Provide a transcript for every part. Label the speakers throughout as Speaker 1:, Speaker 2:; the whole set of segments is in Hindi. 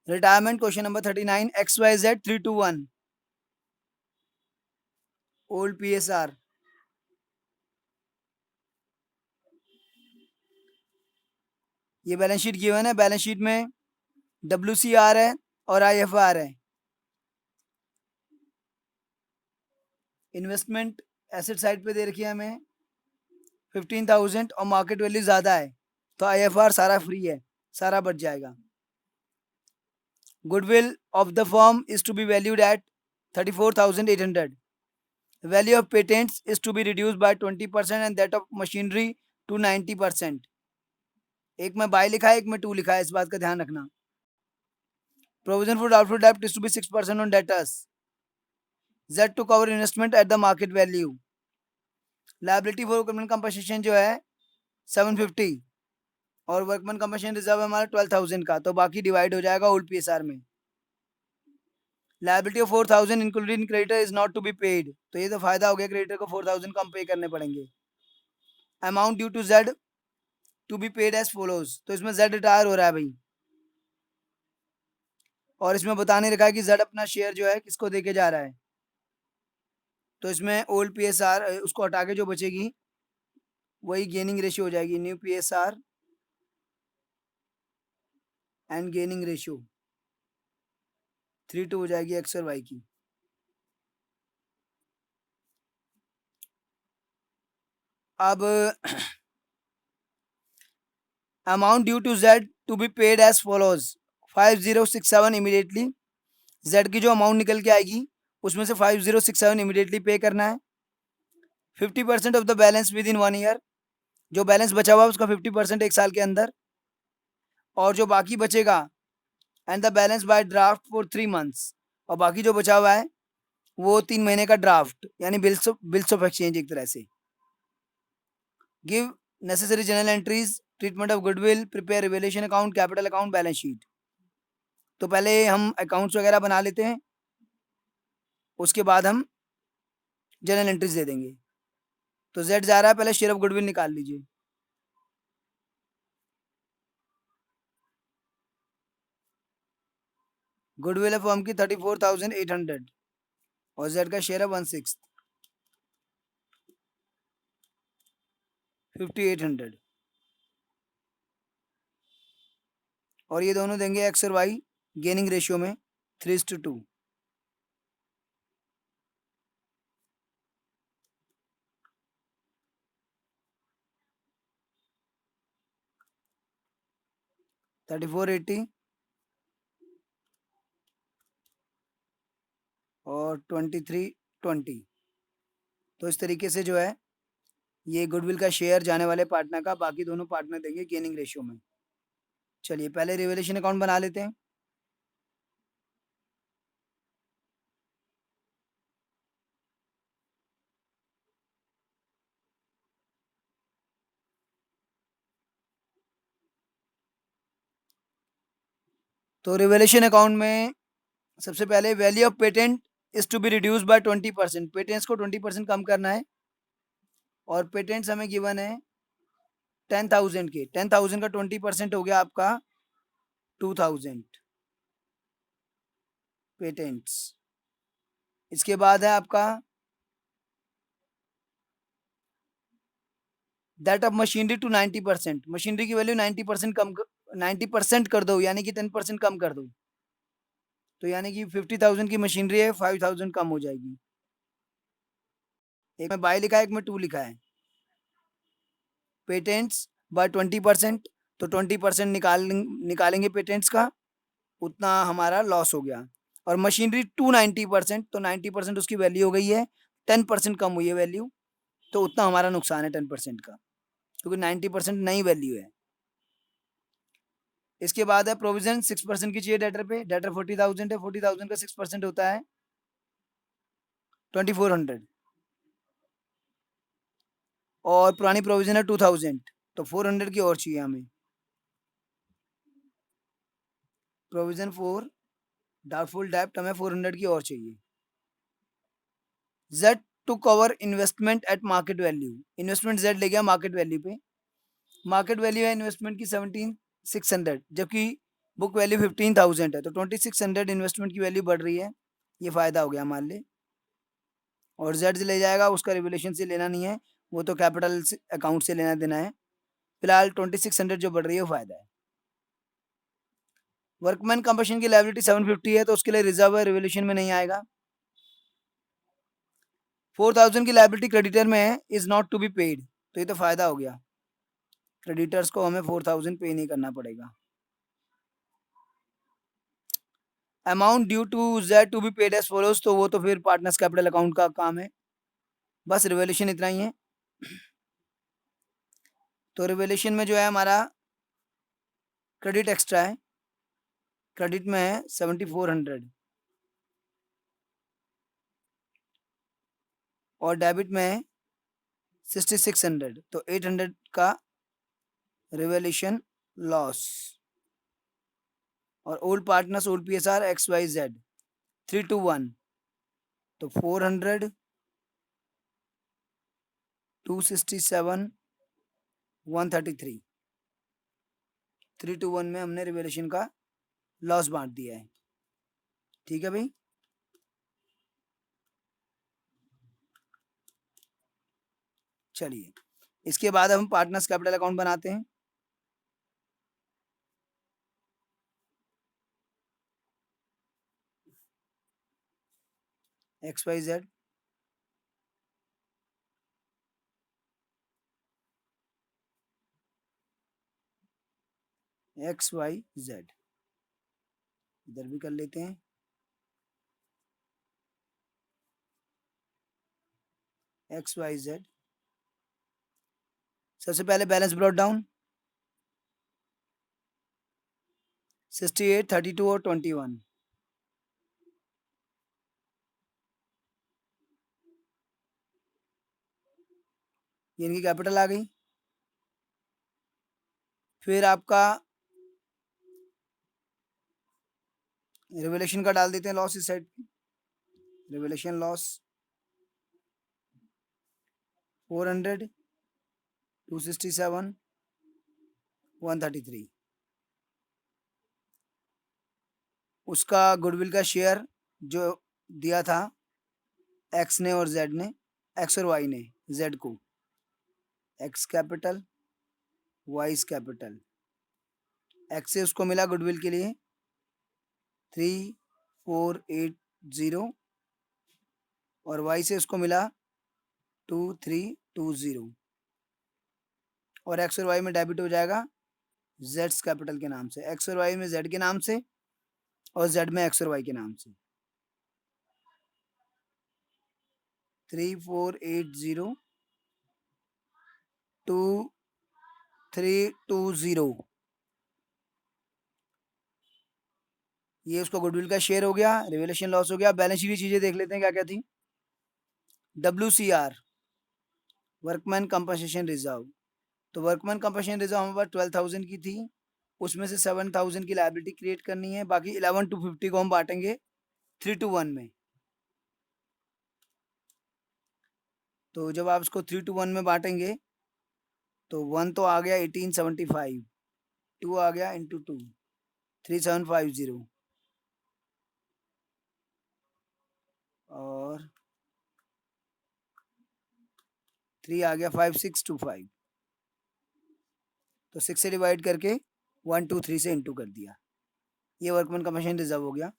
Speaker 1: Retirement question number 39 XYZ 321 old PSR। ये बैलेंस शीट गिवन है, बैलेंस शीट में WCR है और IFR है। इन्वेस्टमेंट एसेट साइड पे दे रखी है हमें 15,000 और मार्केट वैल्यू ज़्यादा है, तो IFR सारा फ्री है, सारा बच जाएगा। Goodwill of the firm is to be valued at 34,800. Value of patents is to be reduced by 20% and that of machinery to 90%. एक में बाय लिखा है, एक में टू लिखा है, इस बात का ध्यान रखना। Provision for doubtful debt is to be 6% on debtors. Z to cover investment at the market value. Liability for workman compensation जो है 750 और वर्कमैन कंपनसेशन रिजर्व है हमारा 12,000 का, तो बाकी डिवाइड हो जाएगा ओल्ड PSR में। Liability of 4,000 including creditor is not to be paid, तो ये तो फायदा हो गया, क्रेडिटर को 4,000 कम पे करने पड़ेंगे। Amount due to Z to be paid as follows, तो इसमें जेड रिटायर हो रहा है भाई, और इसमें बताने रखा है कि जेड अपना शेयर जो है किसको देके जा रहा है, तो इसमें ओल्ड PSR उसको हटा के जो बचेगी वही गेनिंग रेशियो हो जाएगी, new PSR and gaining ratio 3:2 हो जाएगी एक्स और वाई की। अब amount due to Z to be paid as follows 5067 immediately. Z की जो अमाउंट निकल के आएगी उसमें से 5067 इमीडिएटली पे करना है। 50% of the balance with in 1 year, जो बैलेंस बचा हुआ है उसका 50% एक साल के अंदर, और जो बाकी बचेगा and the balance bye draft for 3 months, और बाकी जो बचा हुआ है वो 3 महीने का ड्राफ्ट, यानी बिल्स ऑफ एक्सचेंज एक तरह से। Give necessary general entries, treatment of goodwill, prepare revaluation account, capital account, balance sheet. तो पहले हम अकाउंट्स वगैरह बना लेते हैं, उसके बाद हम जनरल एंट्रीज दे देंगे। तो जेड जा रहा है, पहले शेयर ऑफ गुडविल निकाल लीजिए। गुडविल है फर्म की 34,800 और जेड का शेयर है 1/6 5,800, और ये दोनों देंगे एक्स और वाई गेनिंग रेशियो में 3:2। $3480 और 2320। तो इस तरीके से जो है ये गुडविल का शेयर जाने वाले पार्टनर का, बाकी दोनों पार्टनर देंगे गेनिंग रेशियो में। चलिए पहले रिवेल्यूशन अकाउंट बना लेते हैं। तो रिवेल्यूशन अकाउंट में सबसे पहले value of patent is to be reduce by 20%, patents को 20% कम करना है, और पेटेंट्स हमें गिवन है 10,000 के, 10,000 का 20% हो गया आपका 2,000 पेटेंट्स। इसके बाद है आपका that of machinery to 90%, machinery की वैल्यू 90% कर दो, यानी कि 10% कम कर दो, तो यानी कि 50,000 की मशीनरी है, 5,000 कम हो जाएगी। एक में बाय लिखा है, एक में टू लिखा है। पेटेंट्स बाय 20%, तो 20% निकालेंगे पेटेंट्स का, उतना हमारा लॉस हो गया। और मशीनरी टू 90%, तो 90% उसकी वैल्यू हो गई है, 10% कम हुई है वैल्यू, तो उतना हमारा नुकसान है 10% का, क्योंकि 90% नई वैल्यू है। इसके बाद है प्रोविजन 6% की चाहिए डेटर पे, डेटर 40,000 है, 40,000 का 6% होता है 2,400, और पुरानी प्रोविजन है 2,000, तो 400 की और चाहिए हमें। प्रोविजन फॉर डाउटफुल डेब्ट हमें 400 की और चाहिए। Z to cover investment at market value, investment Z ले गया मार्केट वैल्यू पे, मार्केट वैल्यू है इन्वेस्टमेंट की 17,600, जबकि बुक वैल्यू 15,000 है तो 2600 इन्वेस्टमेंट की वैल्यू बढ़ रही है, ये फ़ायदा हो गया मान ले। और जेड ले जाएगा, उसका रिवोल्यूशन से लेना नहीं है, वो तो कैपिटल अकाउंट से लेना देना है। फिलहाल 2600 जो बढ़ रही है वो फ़ायदा है। वर्कमैन कंपशन की लायबिलिटी 750 है तो उसके लिए रिजर्व है, रिवोल्यूशन में नहीं आएगा। 4000 की लायबिलिटी क्रेडिटर में है, is not to be paid, तो ये तो फायदा हो गया, क्रेडिटर्स को हमें 4000 पे नहीं करना पड़ेगा। Amount due to Z to be paid as follows, तो वो तो फिर पार्टनर्स कैपिटल अकाउंट का काम है, बस रिवोल्यूशन इतना ही है। तो रिवोल्यूशन में जो है हमारा क्रेडिट एक्स्ट्रा है, क्रेडिट में है 7400 और डेबिट में है 6600, तो 800 का रिवोल्यूशन लॉस। और old partners old P S R X Y Z 321, तो 400 267 133, 321 में हमने रिवोल्यूशन का लॉस बांट दिया है। ठीक है भाई, चलिए इसके बाद हम पार्टनर्स कैपिटल अकाउंट बनाते हैं। X Y Z X Y Z, इधर भी कर लेते हैं। एक्स वाई जेड, सबसे पहले बैलेंस ब्रॉट डाउन 68 32 और 21, ये इनकी कैपिटल आ गई। फिर आपका रिवोल्यूशन का डाल देते हैं लॉस इस साइड, रिवोल्यूशन लॉस 400 267 133, उसका गुडविल का शेयर जो दिया था एक्स ने और जेड ने, एक्स और वाई ने जेड को, X capital Y capital, X से उसको मिला गुडविल के लिए 3480 और वाई से उसको मिला 2320, और एक्स और वाई में डेबिट हो जाएगा जेड्स कैपिटल के नाम से, एक्स और वाई में जेड के नाम से और जेड में एक्स और वाई के नाम से। 3480 2320, ये उसका गुडविल का शेयर हो गया, रिवोल्यूशन लॉस हो गया। बैलेंस शीट की चीजें देख लेते हैं क्या क्या थी। WCR वर्कमैन कंपनसेशन रिजर्व, तो वर्कमैन कंपनसेशन रिजर्व हमारे पास 12,000 की थी, उसमें से 7,000 की लायबिलिटी क्रिएट करनी है, बाकी 11 to 50 को हम बांटेंगे 3 to 1 में। तो जब आप इसको 3 to 1 में बांटेंगे तो 1 तो आ गया 1875, 2 आ गया इंटू 2 3750, और 3 आ गया 5625, तो 6 से डिवाइड करके 1 2 3 से इंटू कर दिया, ये वर्कमैन कंपनसेशन रिजर्व हो गया।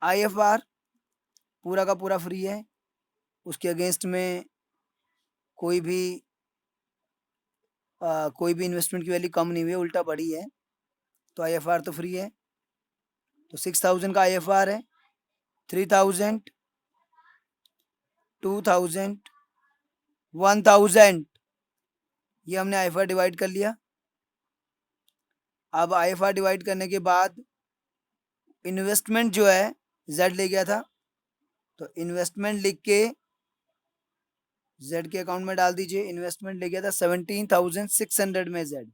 Speaker 1: IFR पूरा का पूरा फ्री है, उसके अगेंस्ट में कोई भी इन्वेस्टमेंट की वैल्यू कम नहीं हुई है, उल्टा बढ़ी है, तो IFR तो फ्री है। तो 6000 का IFR है, 3000 2000 1000, ये हमने IFR डिवाइड कर लिया। अब IFR डिवाइड करने के बाद इन्वेस्टमेंट जो है जेड ले गया था, तो इन्वेस्टमेंट लिख के जेड के अकाउंट में डाल दीजिए। इन्वेस्टमेंट ले गया था 17,600 में जेड,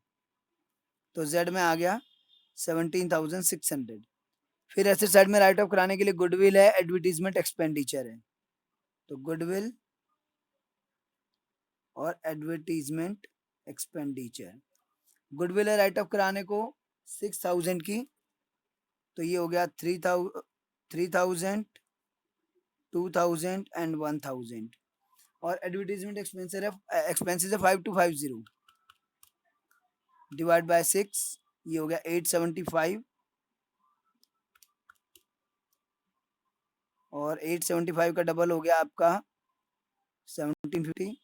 Speaker 1: तो जेड में आ गया 17,600। फिर एसेट साइड में राइट ऑफ कराने के लिए गुडविल है, एडवर्टीजमेंट एक्सपेंडिचर है, तो गुडविल और एडवर्टीजमेंट एक्सपेंडिचर, गुडविल है राइट ऑफ कराने को 6000 की, तो ये हो गया 3000, 2000 एंड 1000। और एडवर्टीजमेंट एक्सपेंसेस है 5250 डिवाइड बाय 6, ये हो गया 875। और 875 का डबल हो गया आपका 1750,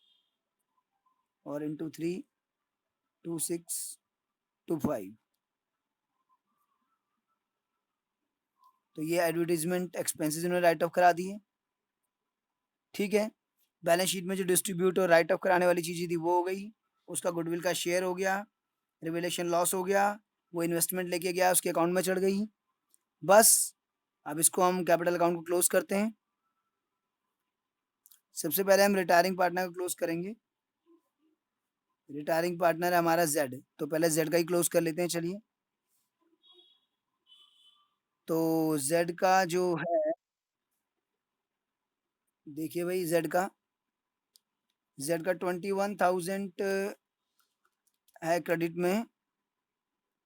Speaker 1: और इंटू 3, 2625। तो ये एडवर्टीजमेंट एक्सपेंसेस इन्होंने राइट ऑफ करा दिए। ठीक है, बैलेंस शीट में जो डिस्ट्रीब्यूट और राइट ऑफ कराने वाली चीज़ें थी वो हो गई। उसका गुडविल का शेयर हो गया, रिवेलेशन लॉस हो गया, वो इन्वेस्टमेंट लेके गया उसके अकाउंट में चढ़ गई। बस अब इसको हम कैपिटल अकाउंट को क्लोज करते हैं। सबसे पहले हम रिटायरिंग पार्टनर को क्लोज करेंगे। रिटायरिंग पार्टनर है हमारा जेड, तो पहले जेड का ही क्लोज कर लेते हैं। चलिए, तो जेड का जो है, देखिए भाई, जेड का 21,000 है क्रेडिट में,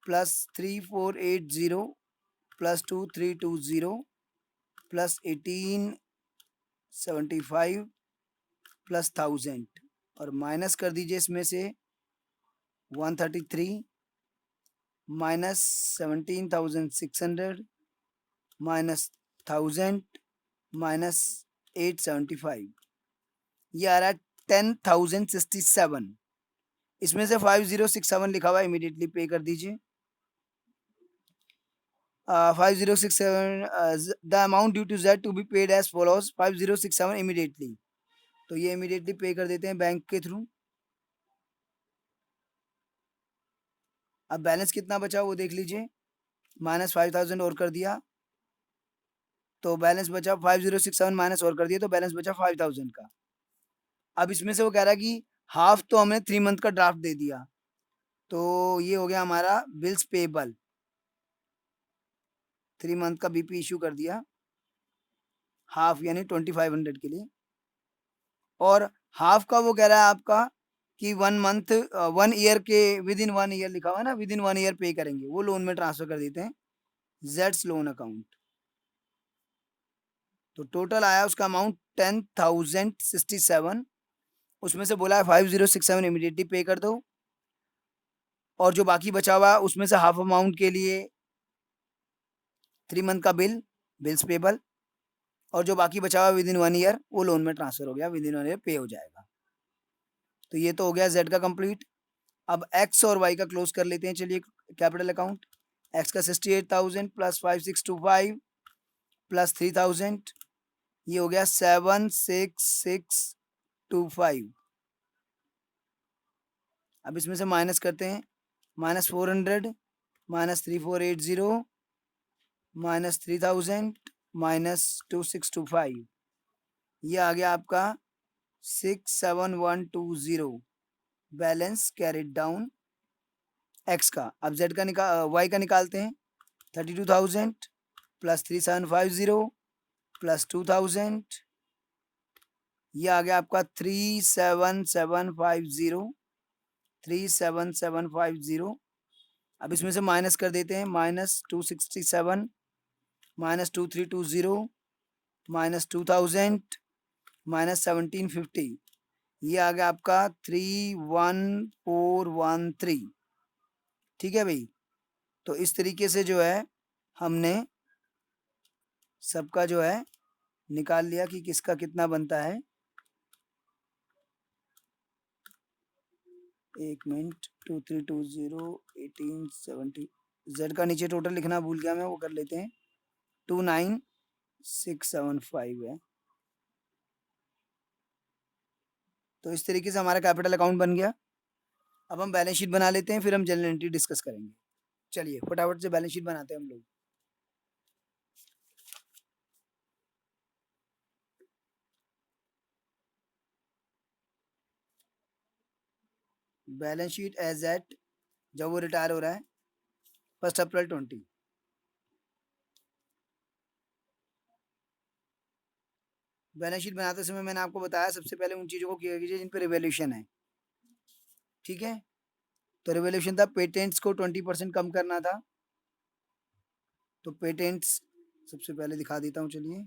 Speaker 1: प्लस 3480 प्लस 2320 प्लस 1875 प्लस 1000, और माइनस कर दीजिए इसमें से 133 माइनस 17,600 माइनस 1000 माइनस 875, ये आ रहा है 10,067। इसमें से 5067 लिखा हुआ है, इमीडिएटली पे कर दीजिए। 5067, the amount due to Z to be paid as follows 5067 immediately. तो ये इमीडिएटली पे कर देते हैं बैंक के थ्रू। अब बैलेंस कितना बचा वो देख लीजिए, माइनस 5000 और कर दिया तो बैलेंस बचा 5067, माइनस और कर दिया तो बैलेंस बचा 5000 का। अब इसमें से वो कह रहा है कि हाफ तो हमने 3 मंथ का ड्राफ्ट दे दिया, तो ये हो गया हमारा बिल्स पेबल। 3 मंथ का बीपी इशू कर दिया, हाफ यानी 2500 के लिए। और हाफ का वो कह रहा है आपका कि 1 मंथ 1 ईयर के विद इन 1 ईयर लिखा हुआ है ना, विद इन 1 ईयर पे करेंगे, वो लोन में ट्रांसफर कर देते हैं जेड्स लोन अकाउंट। तो टोटल आया उसका अमाउंट 10,067। उसमें से बोला है 5067 इमीडिएटली पे कर दो, और जो बाकी बचा हुआ है उसमें से हाफ अमाउंट के लिए 3 मंथ का बिल्स पेबल, और जो बाकी बचा हुआ विद इन 1 ईयर वो लोन में ट्रांसफर हो गया, विद इन 1 ईयर पे हो जाएगा। तो ये तो हो गया जेड का कंप्लीट। अब एक्स और वाई का क्लोज कर लेते हैं। चलिए, कैपिटल अकाउंट, एक्स का 68,000 प्लस 5625 प्लस 3000, ये हो गया 76625। अब इसमें से माइनस करते हैं, माइनस 400 माइनस 3480 माइनस 3000 माइनस 2625, ये आ गया आपका 67120। बैलेंस कैरिड डाउन एक्स का। अब जेड का वाई का निकालते हैं। 32,000 प्लस 3750 प्लस 2000, ये आ गया आपका 37750, 37750। अब इसमें से माइनस कर देते हैं, माइनस 267 माइनस 2320 माइनस 2000 माइनस 1750, ये आ गया आपका 31413। ठीक है भाई, तो इस तरीके से जो है हमने सबका जो है निकाल लिया कि किसका कितना बनता है। 1 मिनट, 2320 1870, जेड का नीचे टोटल लिखना भूल गया मैं, वो कर लेते हैं, 29675 है। तो इस तरीके से हमारा कैपिटल अकाउंट बन गया। अब हम बैलेंस शीट बना लेते हैं, फिर हम जनरल एंट्री डिस्कस करेंगे। चलिए फटाफट से बैलेंस शीट बनाते हैं हम लोग। बैलेंस शीट एज एट जब वो रिटायर हो रहा है 1 अप्रैल 20। बैलेंस शीट बनाते समय मैंने आपको बताया सबसे पहले उन चीज़ों को किया कीजिए जिन पर रिवैल्यूएशन है। ठीक है, तो रिवोल्यूशन था पेटेंट्स को 20% कम करना था। तो पेटेंट्स सबसे पहले दिखा देता हूँ, चलिए।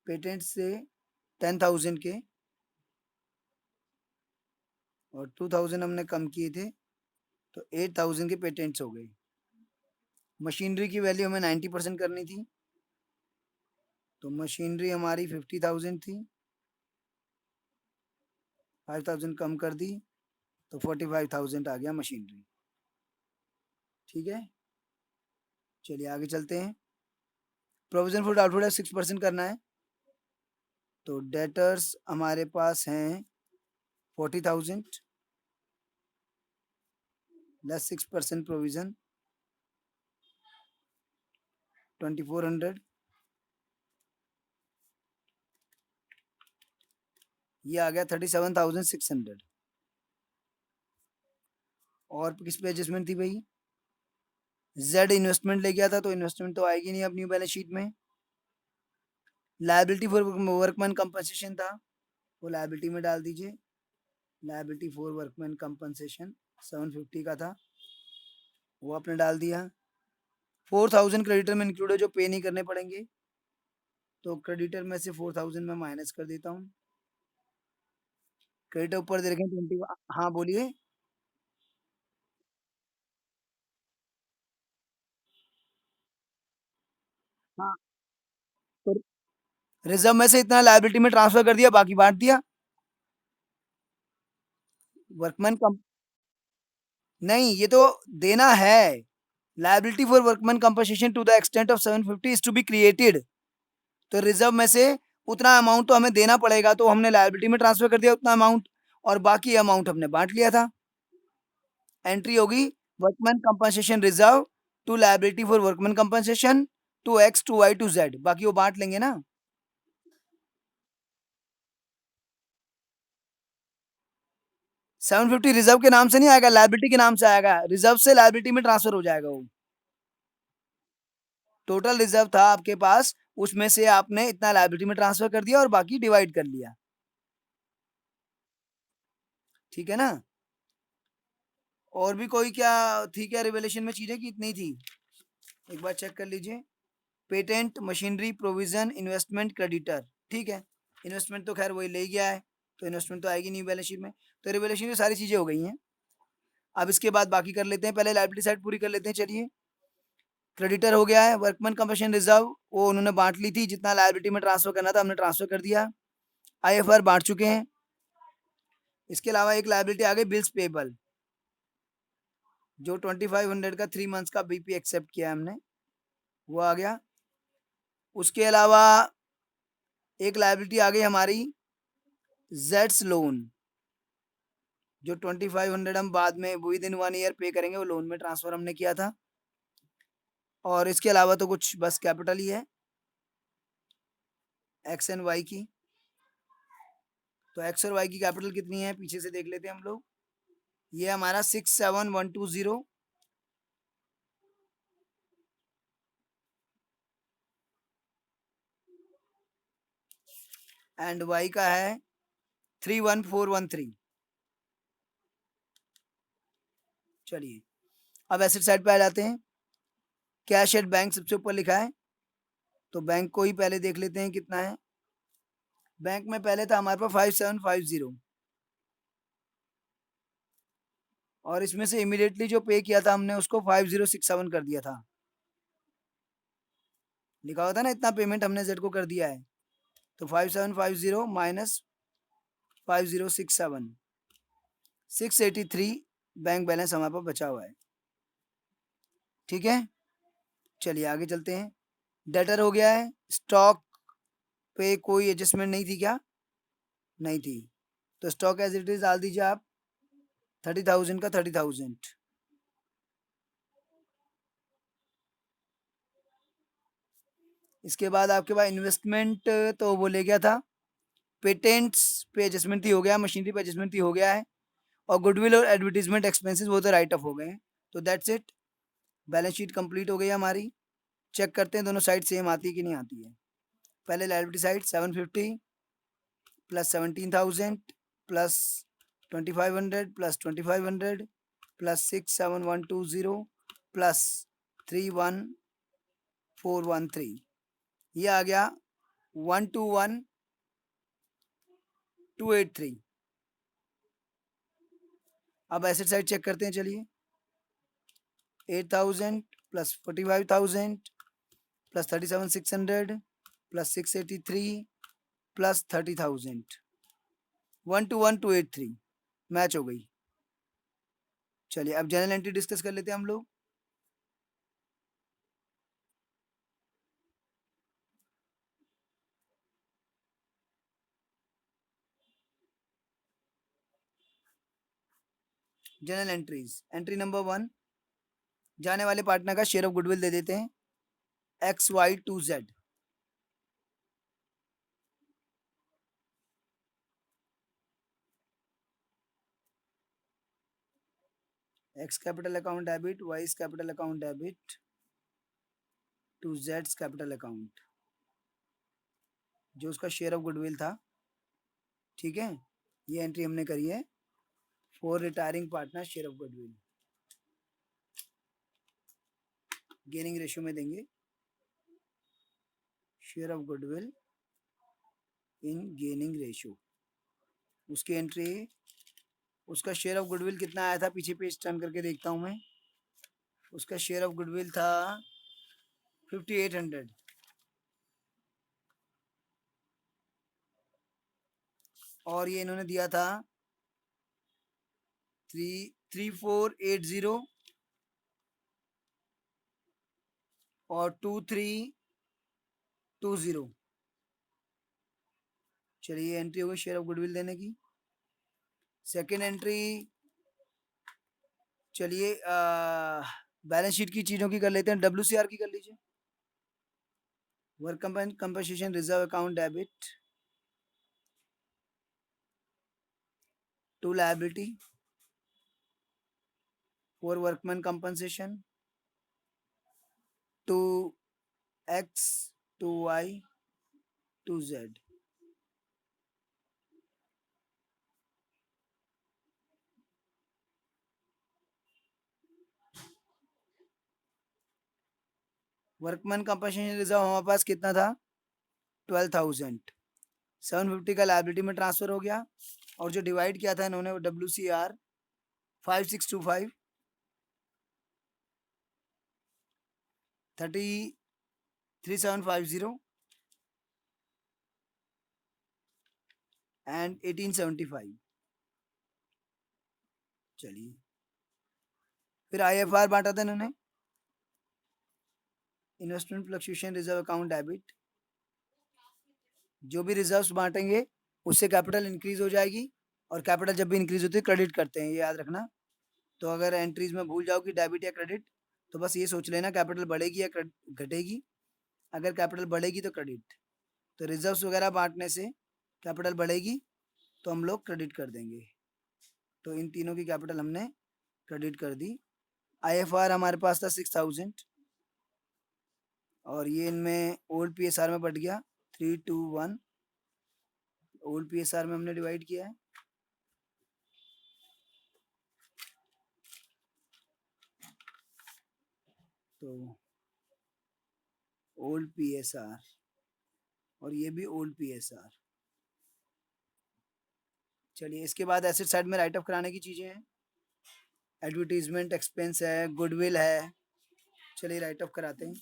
Speaker 1: पेटेंट्स से 10,000 के और 2,000 हमने कम किए थे, तो 8,000 के पेटेंट्स हो गए। मशीनरी की वैल्यू हमें 90% करनी थी, तो मशीनरी हमारी 50,000 थी, 5,000 कम कर दी, तो 45,000 आ गया मशीनरी। ठीक है, चलिए आगे चलते हैं। प्रोविजन फॉर डाउटफुल डेट 6% करना है, तो डेटर्स हमारे पास हैं 40,000 लेस 6% प्रोविजन 2,400, ये आ गया 37,600। और किस पे एडजस्टमेंट थी भाई? जेड इन्वेस्टमेंट ले गया था, तो इन्वेस्टमेंट तो आएगी नहीं अब न्यू बैलेंस शीट में। लायबिलिटी फॉर वर्कमैन कंपनसेशन था, वो लायबिलिटी में डाल दीजिए। लायबिलिटी फॉर वर्कमैन कंपनसेशन 750 का था, वो आपने डाल दिया। 4,000 क्रेडिटर में इंक्लूड है जो पे नहीं करने पड़ेंगे, तो क्रेडिटर में से 4,000 में माइनस कर देता हूँ। क्रेडिटर ऊपर दे रखें 20। हाँ बोलिए। हाँ, तो रिजर्व में से इतना लायबिलिटी में ट्रांसफर कर दिया, बाकी बांट दिया। वर्कमैन कम नहीं, ये तो देना है। Liability for workman compensation to the extent of 750 is to be created, तो रिजर्व में से उतना अमाउंट तो हमें देना पड़ेगा, तो हमने लायबिलिटी में ट्रांसफर कर दिया उतना अमाउंट, और बाकी अमाउंट हमने बांट लिया था। एंट्री होगी workman compensation reserve to liability for workman compensation to X to Y to Z, बाकी वो बांट लेंगे ना। 750 रिजर्व के नाम से नहीं आएगा, लायबिलिटी के नाम से आएगा, रिजर्व से लायबिलिटी में ट्रांसफर हो जाएगा वो। टोटल रिजर्व था आपके पास, उसमें से आपने इतना लायबिलिटी में ट्रांसफर कर दिया और बाकी डिवाइड कर लिया। ठीक है ना? और भी कोई क्या थी क्या रिवोल्यूशन में चीजें की इतनी थी? एक बार चेक कर लीजिए। Patent, machinery, provision, investment, creditor. ठीक है, इन्वेस्टमेंट तो खैर वही ले गया है, तो इन्वेस्टमेंट तो आएगी नहीं बैलेंस शीट में। तो रिवोल्यूशन की सारी चीजें हो गई हैं। अब इसके बाद बाकी कर लेते हैं, पहले लायबिलिटी साइड पूरी कर लेते हैं। चलिए, क्रेडिटर हो गया है, वर्कमैन कंपनसेशन रिजर्व वो उन्होंने बांट ली थी, जितना लायबिलिटी में ट्रांसफर करना था हमने ट्रांसफर कर दिया। आईएफआर बांट चुके हैं। इसके अलावा एक लायबिलिटी आ गई बिल्स पेबल, जो 2,500 का 3 मंथ्स का बीपी एक्सेप्ट किया हमने, वो आ गया। उसके अलावा एक लायबिलिटी आ गई हमारी जेड्स लोन, जो 2,500 हम बाद में विद इन 1 ईयर पे करेंगे, वो लोन में ट्रांसफर हमने किया था। और इसके अलावा तो कुछ बस कैपिटल ही है एक्स एंड वाई की। तो एक्स और वाई की कैपिटल कितनी है पीछे से देख लेते हैं हम लोग। ये हमारा 67120, एंड वाई का है 31413। चलिए, अब एसेट साइड पे आ जाते हैं। कैश एट बैंक सबसे ऊपर लिखा है, तो बैंक को ही पहले देख लेते हैं कितना है। बैंक में पहले था हमारे पास 5750, और इसमें से इमीडिएटली जो पे किया था हमने उसको 5067 कर दिया था। लिखा हुआ था ना इतना पेमेंट हमने जेड को कर दिया है, तो 5750 माइनस 5067, 683 बैंक बैलेंस हमारे पास बचा हुआ है। ठीक है, चलिए आगे चलते हैं। डेटर हो गया है। स्टॉक पे कोई एडजस्टमेंट नहीं थी क्या? नहीं थी, तो स्टॉक एज इट इज डाल दीजिए आप, 30,000 का 30,000। इसके बाद आपके पास इन्वेस्टमेंट तो वो ले गया था, पेटेंट्स पे एडजस्टमेंट थी हो गया, मशीनरी पे एडजस्टमेंट थी हो गया है, और गुडविल और एडवर्टीजमेंट एक्सपेंसेस वो तो राइट ऑफ हो गए हैं। तो that's it, balance sheet complete हो गई हमारी। चेक करते हैं दोनों साइड सेम आती है कि नहीं आती है। पहले liability side 750 plus 17,000 plus 2500 plus 2500 plus 67120 plus 31413, ये आ गया 121283। अब एसेट साइड चेक करते हैं, चलिए। 8000 plus 45000 plus 37600 plus 683 plus 30000, 121283 match हो गई। चलिए अब जनरल एंट्री डिस्कस कर लेते हैं हम लोग। जनरल एंट्रीज, एंट्री नंबर 1, जाने वाले पार्टनर का शेयर ऑफ गुडविल दे देते हैं XY2Z। X capital account debit, Y capital account debit to Z capital account, जो उसका शेयर ऑफ गुडविल था। ठीक है, ये एंट्री हमने करी है for retiring partner share of goodwill. Gaining ratio में देंगे share of goodwill in gaining ratio. उसकी एंट्री, उसका शेयर ऑफ गुडविल कितना आया था, पीछे पेज टर्न करके देखता हूँ मैं। उसका शेयर ऑफ गुडविल था 5800, और ये इन्होंने दिया था 3480 और 2320। चलिए एंट्री हो गई शेयर ऑफ गुडविल देने की। सेकेंड एंट्री, चलिए बैलेंस शीट की चीज़ों की कर लेते हैं, WCR की कर लीजिए। Work compensation reserve account debit to liability for workman compensation to X to Y to Z। Workman compensation reserve हमारे पास कितना था, 12000। 750 का लायबिलिटी में ट्रांसफर हो गया, और जो डिवाइड किया था इन्होंने वो WCR 5625 3750 एंड 1875। चलिए फिर IFR बांटा था इन्होंने, investment fluctuation reserve account debit. जो भी रिजर्व्स बांटेंगे उससे कैपिटल इंक्रीज हो जाएगी, और कैपिटल जब भी इंक्रीज होती है क्रेडिट करते हैं, ये याद रखना। तो अगर एंट्रीज में भूल जाओ कि डेबिट या क्रेडिट, तो बस ये सोच लेना कैपिटल बढ़ेगी या घटेगी। अगर कैपिटल बढ़ेगी तो क्रेडिट, तो रिजर्व्स वगैरह बांटने से कैपिटल बढ़ेगी तो हम लोग क्रेडिट कर देंगे। तो इन तीनों की कैपिटल हमने क्रेडिट कर दी। IFR हमारे पास था 6000, और ये इनमें ओल्ड PSR में बढ़ गया 321। ओल्ड PSR में हमने डिवाइड किया है, तो ओल्ड PSR, और ये भी ओल्ड PSR। चलिए इसके बाद एसेट साइड में राइट ऑफ कराने की चीज़ें हैं, एडवर्टीजमेंट एक्सपेंस है, गुडविल है। चलिए राइट ऑफ कराते हैं।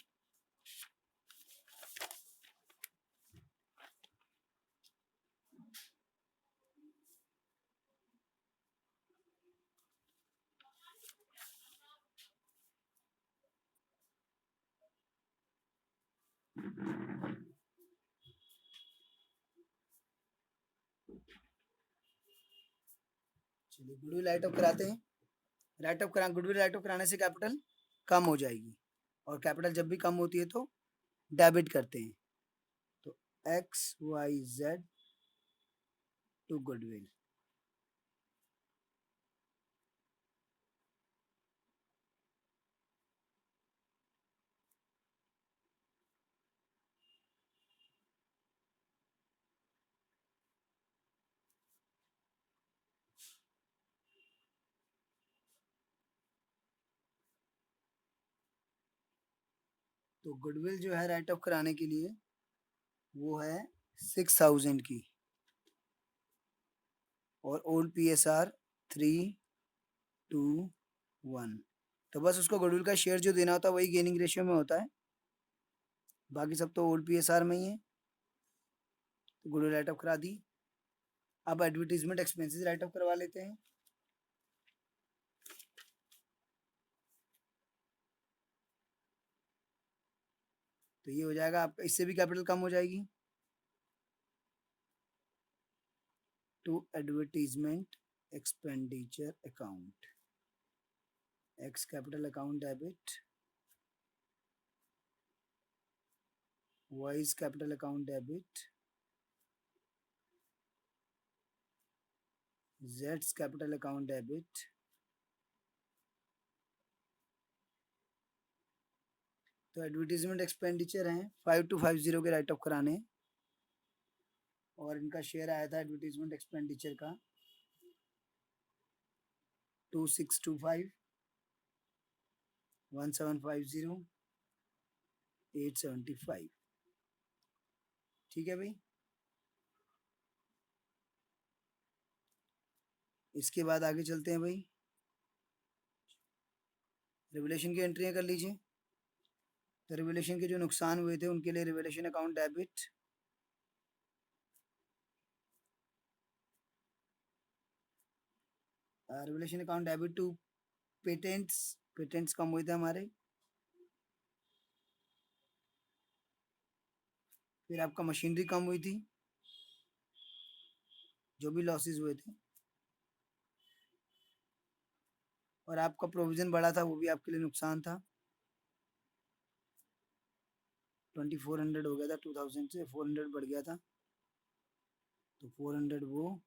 Speaker 1: चलिए गुडविल राइट ऑफ कराते हैं। गुडविल राइट ऑफ कराने से कैपिटल कम हो जाएगी, और कैपिटल जब भी कम होती है तो डेबिट करते हैं। तो XYZ टू गुडविल। तो गुडविल जो है राइट ऑफ कराने के लिए वो है 6000 की, और ओल्ड PSR 3:1। तो बस उसको गुडविल का शेयर जो देना होता है वही गेनिंग रेशियो में होता है, बाकी सब तो ओल्ड PSR में ही है। तो गुडविल राइट ऑफ करा दी। अब एडवर्टीजमेंट एक्सपेंसेस राइट ऑफ करवा लेते हैं। तो ये हो जाएगा आपका, इससे भी कैपिटल कम हो जाएगी। To advertisement expenditure account, X capital account debit, Y is capital account debit, जेड्स कैपिटल अकाउंट डेबिट, तो एडवर्टीजमेंट एक्सपेंडिचर हैं 5250 के राइट ऑफ कराने हैं, और इनका शेयर आया था एडवर्टीजमेंट एक्सपेंडिचर का 2625, 1750, 875। ठीक है भाई। इसके बाद आगे चलते हैं भाई, रिवलेशन की एंट्रियां कर लीजिए। तो रिवलेशन के जो नुकसान हुए थे उनके लिए revaluation account debit, revaluation account debit to patents, patents कम हुए थे हमारे। फिर आपका मशीनरी कम हुई थी, जो भी लॉसेस हुए थे, और आपका प्रोविजन बढ़ा था वो भी आपके लिए नुकसान था। 2400 हो गया था, 2000 से 400 बढ़ गया था। तो 400 वो,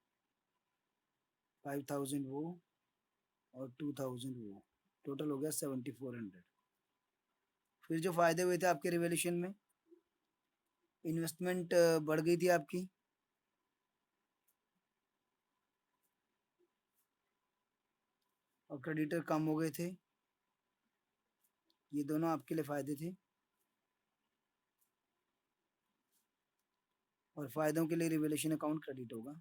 Speaker 1: 5000 वो, और 2000 वो, टोटल हो गया 7400। फिर जो फायदे हुए थे आपके रिवोल्यूशन में, इन्वेस्टमेंट बढ़ गई थी आपकी, और क्रेडिटर कम हो गए थे। ये दोनों आपके लिए फायदे थे, और फायदों के लिए रिवोल्यूशन अकाउंट क्रेडिट होगा।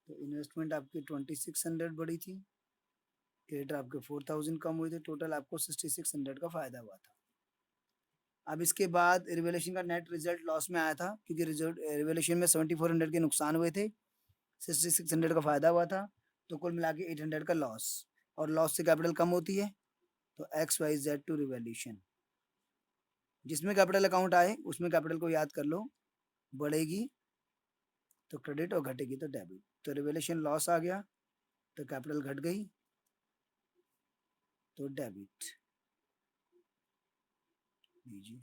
Speaker 1: तो इन्वेस्टमेंट आपकी 2600 बढ़ी थी, क्रेडिटर आपके 4000 कम हुए थे, टोटल आपको 6600 का फायदा हुआ था। अब इसके बाद रिवोल्यूशन का नेट रिजल्ट लॉस में आया था, क्योंकि रिजल्ट रिवोल्यूशन में 7400 के नुकसान हुए थे, 6600 का फायदा हुआ था, तो कुल मिला के 800 का लॉस, और लॉस से कैपिटल कम होती है। तो XYZ टू रिवोल्यूशन, जिसमें कैपिटल अकाउंट आए उसमें कैपिटल को याद कर लो, बढ़ेगी तो क्रेडिट और घटेगी तो डेबिट। तो रिवोल्यूशन लॉस आ गया तो कैपिटल घट गई तो डेबिट लीजिए।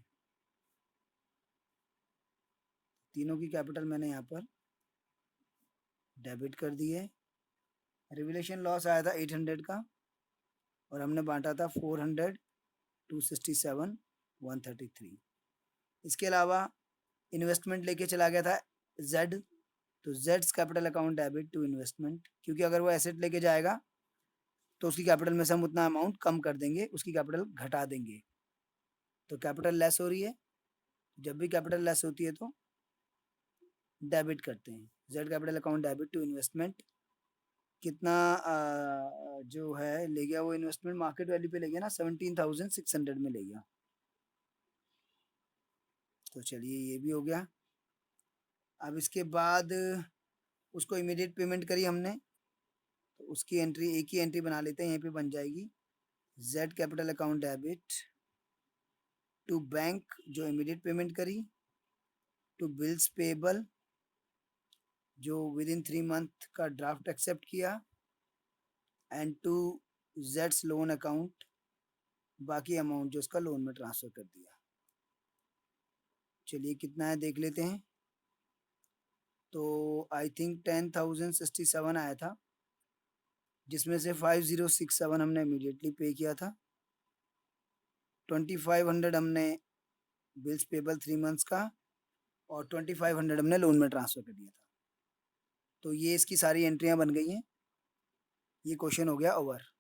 Speaker 1: तीनों की कैपिटल मैंने यहाँ पर डेबिट कर दी है। रिवोल्यूशन लॉस आया था 800 का, और हमने बांटा था 400, 267, 133। इसके अलावा इन्वेस्टमेंट लेके चला गया था Z, तो जेड्स capital account debit to investment, क्योंकि अगर वो एसेट लेके जाएगा तो उसकी कैपिटल में से हम उतना अमाउंट कम कर देंगे, उसकी कैपिटल घटा देंगे। तो कैपिटल लेस हो रही है, जब भी कैपिटल लेस होती है तो डेबिट करते हैं। Z capital account debit to investment, कितना जो है ले गया वो इन्वेस्टमेंट, मार्केट वैल्यू पे ले गया ना, 17,600 में ले गया। तो चलिए ये भी हो गया। अब इसके बाद उसको इमीडिएट पेमेंट करी हमने, तो उसकी एंट्री, एक ही एंट्री बना लेते हैं, यहीं पे बन जाएगी। Z capital account debit to bank, जो इमीडिएट पेमेंट करी, टू बिल्स पेबल, जो विद इन 3 मंथ का ड्राफ्ट एक्सेप्ट किया, एंड टू जेड्स लोन अकाउंट, बाकी अमाउंट जो उसका लोन में ट्रांसफ़र कर दिया। चलिए कितना है देख लेते हैं। तो आई थिंक 10,067 आया था, जिसमें से 5067 हमने इमीडिएटली पे किया था, 2500 हमने बिल्स पेबल 3 मंथ्स का, और 2500 हमने लोन में ट्रांसफ़र कर दिया था। तो ये इसकी सारी एंट्रियां बन गई हैं। ये क्वेश्चन हो गया ओवर।